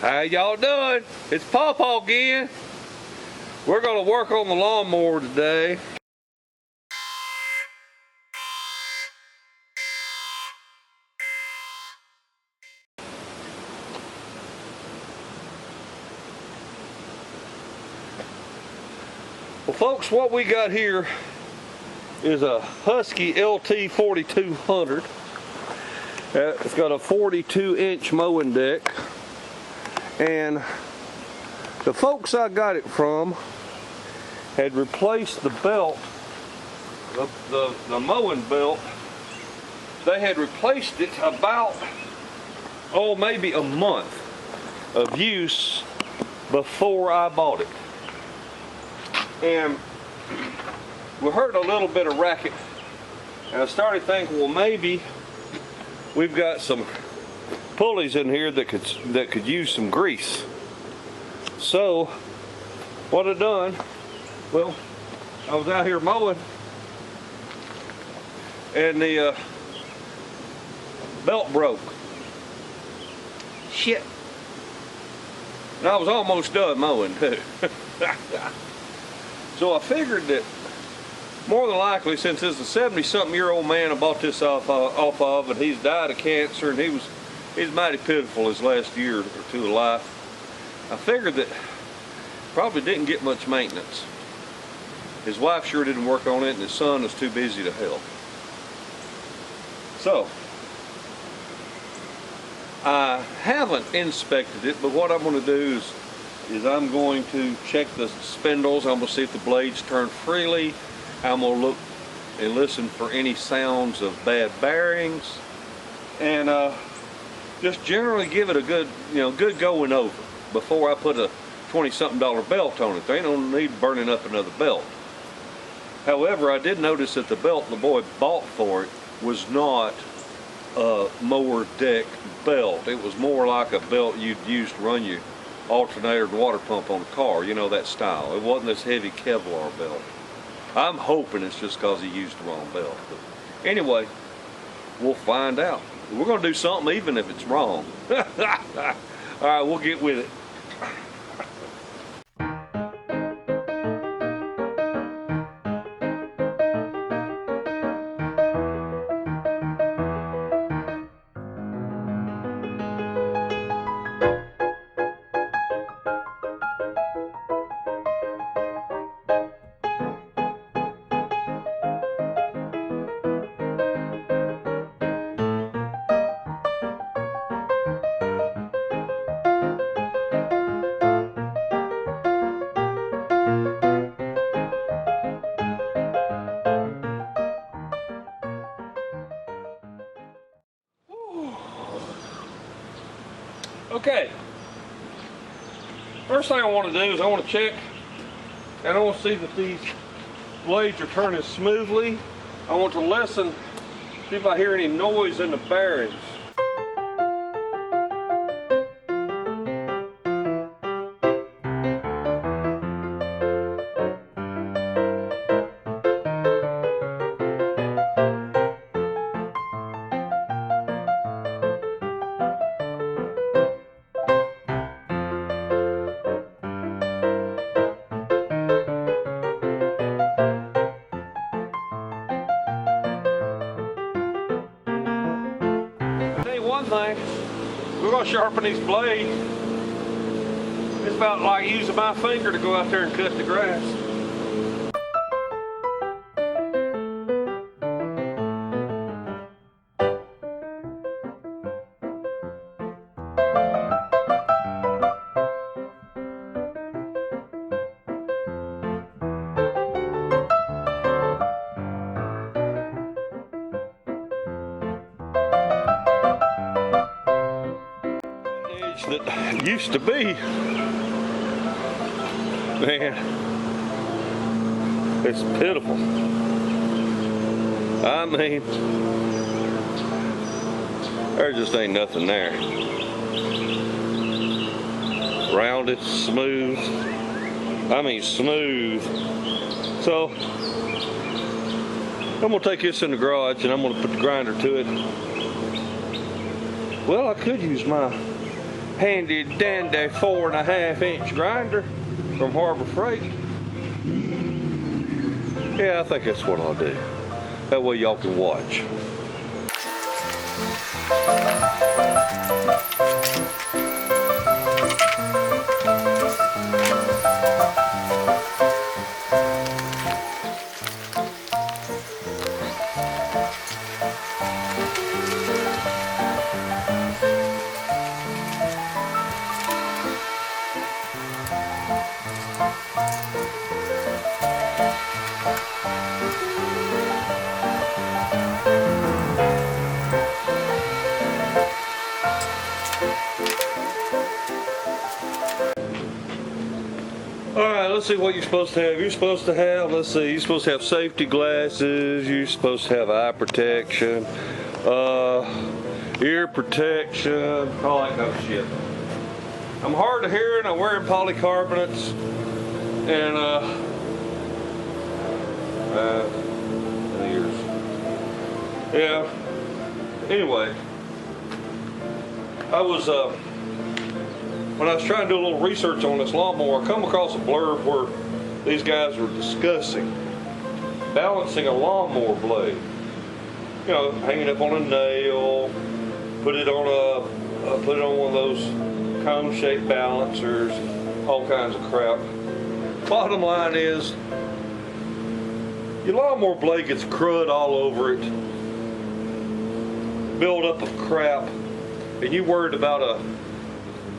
How y'all doing? It's PawPaw again. We're gonna work on the lawnmower today. Well folks, what we got here is a Huskee LT4200. It's got a 42-inch mowing deck. And the folks I got it from had replaced the belt, the mowing belt. They had replaced it about, maybe a month of use before I bought it. And we heard a little bit of racket, and I started thinking, well, maybe we've got some pulleys in here that could use some grease. So what I done, well, I was out here mowing and the belt broke. Shit. And I was almost done mowing too. So I figured that more than likely, since it's a 70-something-year-old man I bought this off of, and he's died of cancer, and he's mighty pitiful his last year or two of life, I figured that probably didn't get much maintenance. His wife sure didn't work on it, and his son was too busy to help. So I haven't inspected it, but what I'm going to do is I'm going to check the spindles. I'm going to see if the blades turn freely. I'm going to look and listen for any sounds of bad bearings, and just generally give it a good going over before I put a $20-something belt on it. There ain't no need burning up another belt. However, I did notice that the belt the boy bought for it was not a mower deck belt. It was more like a belt you'd use to run your alternator and water pump on a car, you know, that style. It wasn't this heavy Kevlar belt. I'm hoping it's just because he used the wrong belt. But anyway, we'll find out. We're going to do something even if it's wrong. All right, we'll get with it. Okay, first thing I want to do is I want to check, and I want to see that these blades are turning smoothly. I want to listen, see if I hear any noise in the bearings. One thing, we're going to sharpen these blades. It's about like using my finger to go out there and cut the grass. That used to be, man, it's pitiful. I mean, there just ain't nothing there. Rounded, smooth, I mean smooth. So I'm gonna take this in the garage and I'm gonna put the grinder to it. Well, I could use my handy dandy 4.5-inch grinder from Harbor Freight. Yeah, I think that's what I'll do. That way y'all can watch. Alright, let's see what you're supposed to have. You're supposed to have, let's see, you're supposed to have safety glasses, you're supposed to have eye protection, ear protection, all that kind of shit. I'm hard of hearing, I'm wearing polycarbonates, and ears. Yeah, anyway, when I was trying to do a little research on this lawnmower, I come across a blurb where these guys were discussing balancing a lawnmower blade. You know, hanging up on a nail, put it on one of those cone-shaped balancers, all kinds of crap. Bottom line is, your lawnmower blade gets crud all over it, build up of crap, and you worried about a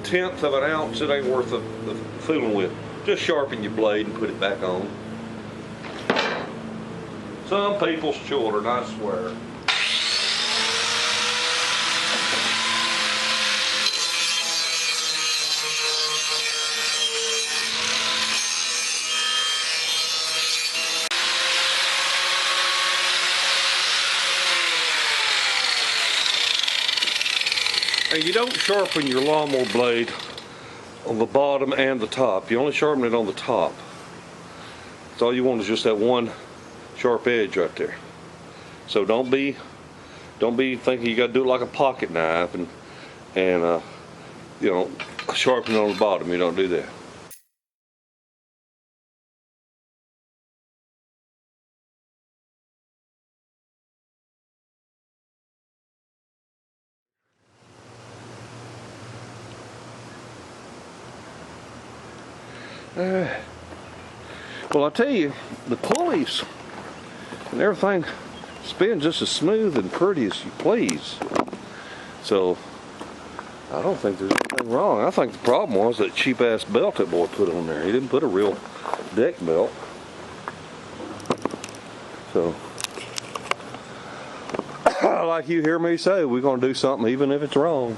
1/10 of an ounce, it ain't worth the fooling with. Just sharpen your blade and put it back on. Some people's children, I swear. And you don't sharpen your lawnmower blade on the bottom and the top. You only sharpen it on the top. So all you want is just that one sharp edge right there. So don't be thinking you got to do it like a pocket knife and you know, sharpen it on the bottom. You don't do that. Well, I tell you, the pulleys and everything spins just as smooth and pretty as you please. So I don't think there's anything wrong. I think the problem was that cheap ass belt that boy put on there. He didn't put a real deck belt. So like you hear me say, we're gonna do something even if it's wrong.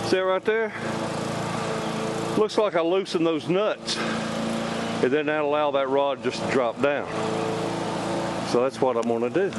See it right there? Looks like I loosened those nuts, and then that'll allow that rod just to drop down. So that's what I'm gonna do.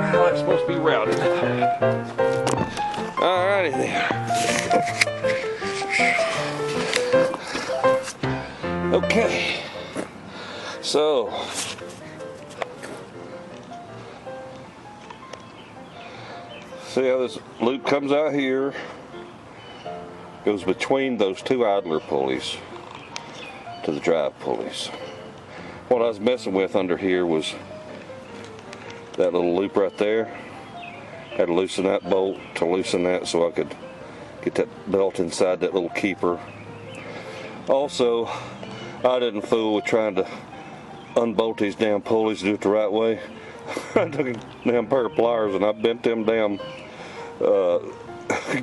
how it's supposed to be routed. Alrighty then. Okay. So see how this loop comes out here, goes between those two idler pulleys to the drive pulleys. What I was messing with under here was that little loop right there. Had to loosen that bolt to loosen that so I could get that belt inside that little keeper. Also, I didn't fool with trying to unbolt these damn pulleys and do it the right way. I took a damn pair of pliers and I bent them damn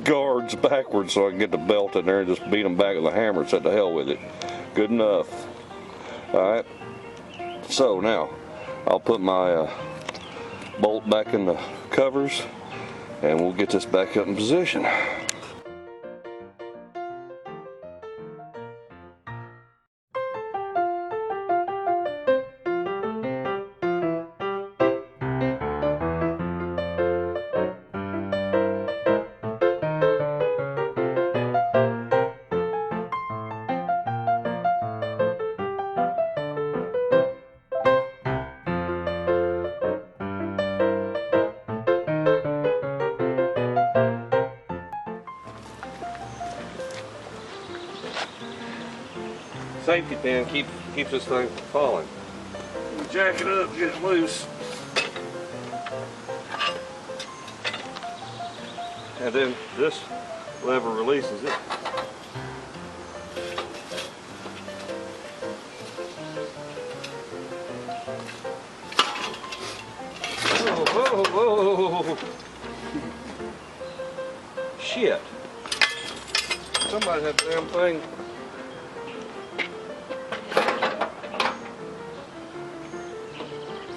guards backwards so I can get the belt in there and just beat them back with a hammer and said to hell with it. Good enough. Alright, so now I'll put my bolt back in the covers and we'll get this back up in position. Safety pin keeps this thing from falling. You jack it up, get it loose. And then this lever releases it. Whoa, whoa, whoa. Shit. Somebody had the damn thing.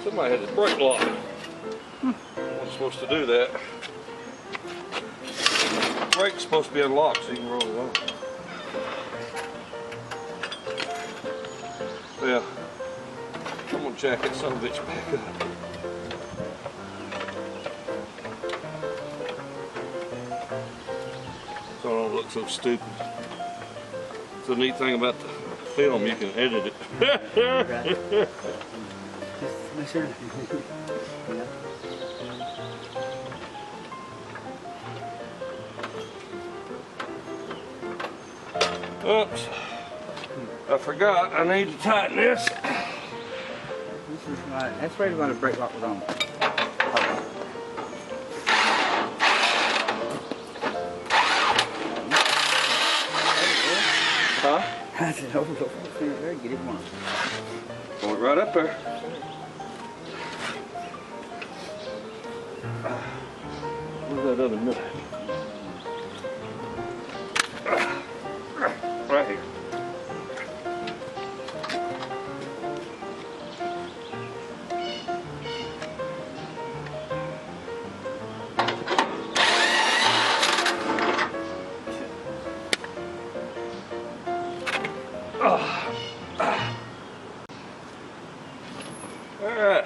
Somebody had his brake lock. Wasn't supposed to do that. The brake's supposed to be unlocked so you can roll it on. Well, I'm gonna jack that son of a bitch back up. So I don't look so stupid. It's a neat thing about the film, you can edit it. Sure. Oops. I forgot I need to tighten this. This is right. That's where the brake lock was on. Huh? I said, oh, there, get it one. Pull it right up there. Where's that other nut? Right here. All right.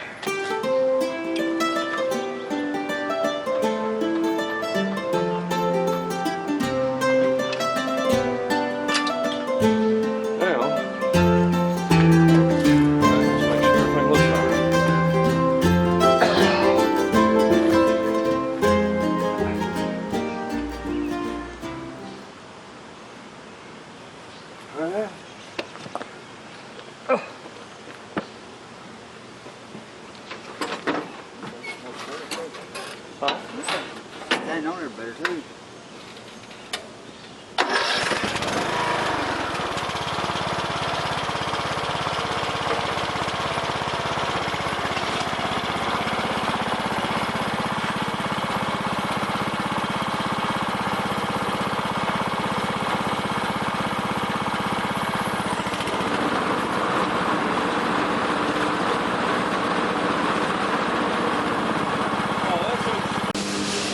That on there better too.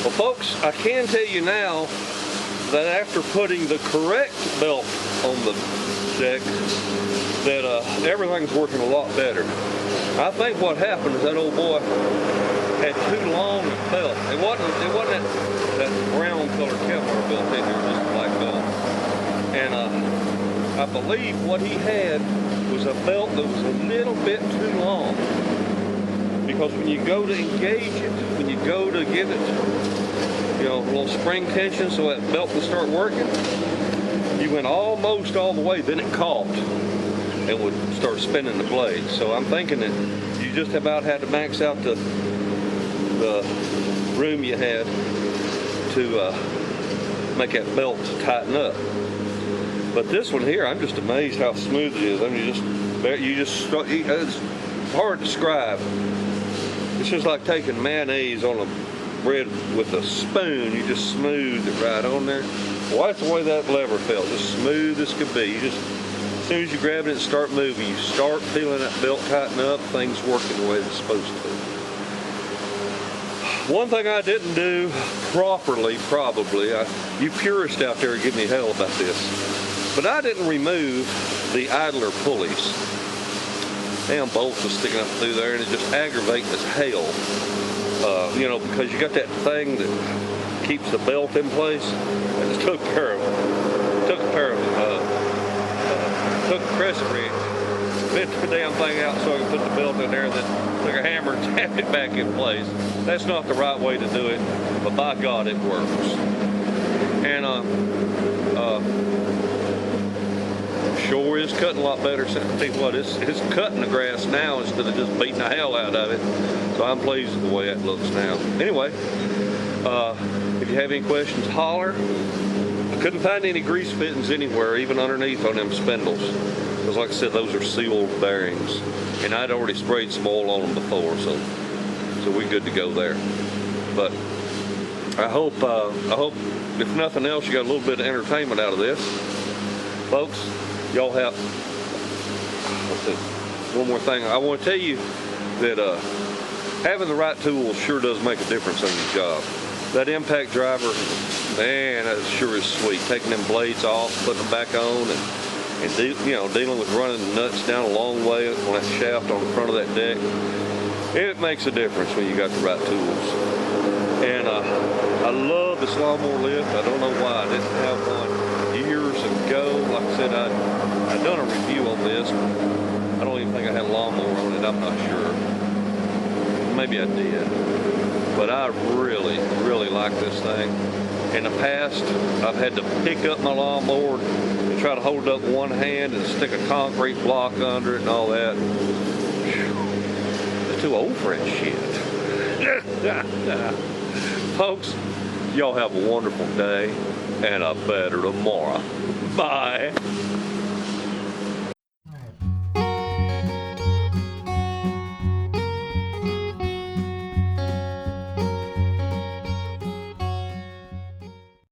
Well, folks, I can tell you now that after putting the correct belt on the deck, that everything's working a lot better. I think what happened is that old boy had too long a belt. It wasn't that brown colored Kevlar belt in there, just a black belt. And I believe what he had was a belt that was a little bit too long. Because when you go to engage it, when you go to give it, you know, a little spring tension so that belt can start working, you went almost all the way, then it caught and would start spinning the blade. So I'm thinking that you just about had to max out the room you had to make that belt tighten up. But this one here, I'm just amazed how smooth it is. I mean, it's hard to describe. It's just like taking mayonnaise on a bread with a spoon. You just smooth it right on there. Well, that's the way that lever felt, just smooth as could be. You just, as soon as you grab it and start moving, you start feeling that belt tighten up, things working the way they're supposed to. One thing I didn't do properly, probably, you purists out there give me hell about this, but I didn't remove the idler pulleys. Damn bolts are sticking up through there, and it just aggravating as hell. You know, because you got that thing that keeps the belt in place. I just took care of it. Took a crescent wrench, bent the damn thing out so I could put the belt in there, and then took a hammer and tapped it back in place. That's not the right way to do it, but by God, it works. And sure is cutting a lot better. I tell you what, it's cutting the grass now instead of just beating the hell out of it. So I'm pleased with the way that looks now. Anyway, if you have any questions, holler. I couldn't find any grease fittings anywhere, even underneath on them spindles. Because like I said, those are sealed bearings. And I'd already sprayed some oil on them before, so we're good to go there. But I hope, if nothing else, you got a little bit of entertainment out of this. Folks, y'all have, one more thing. I want to tell you that having the right tools sure does make a difference on your job. That impact driver, man, that sure is sweet. Taking them blades off, putting them back on, and dealing with running nuts down a long way on that shaft on the front of that deck. It makes a difference when you got the right tools. And I love this lawnmower lift. I don't know why I didn't have one years ago. Like I said, I'd done a review on this. I don't even think I had a lawnmower on it. I'm not sure. Maybe I did. But I really, really like this thing. In the past, I've had to pick up my lawnmower and try to hold it up with one hand and stick a concrete block under it and all that. I'm too old for that shit. Folks, y'all have a wonderful day and a better tomorrow. Bye.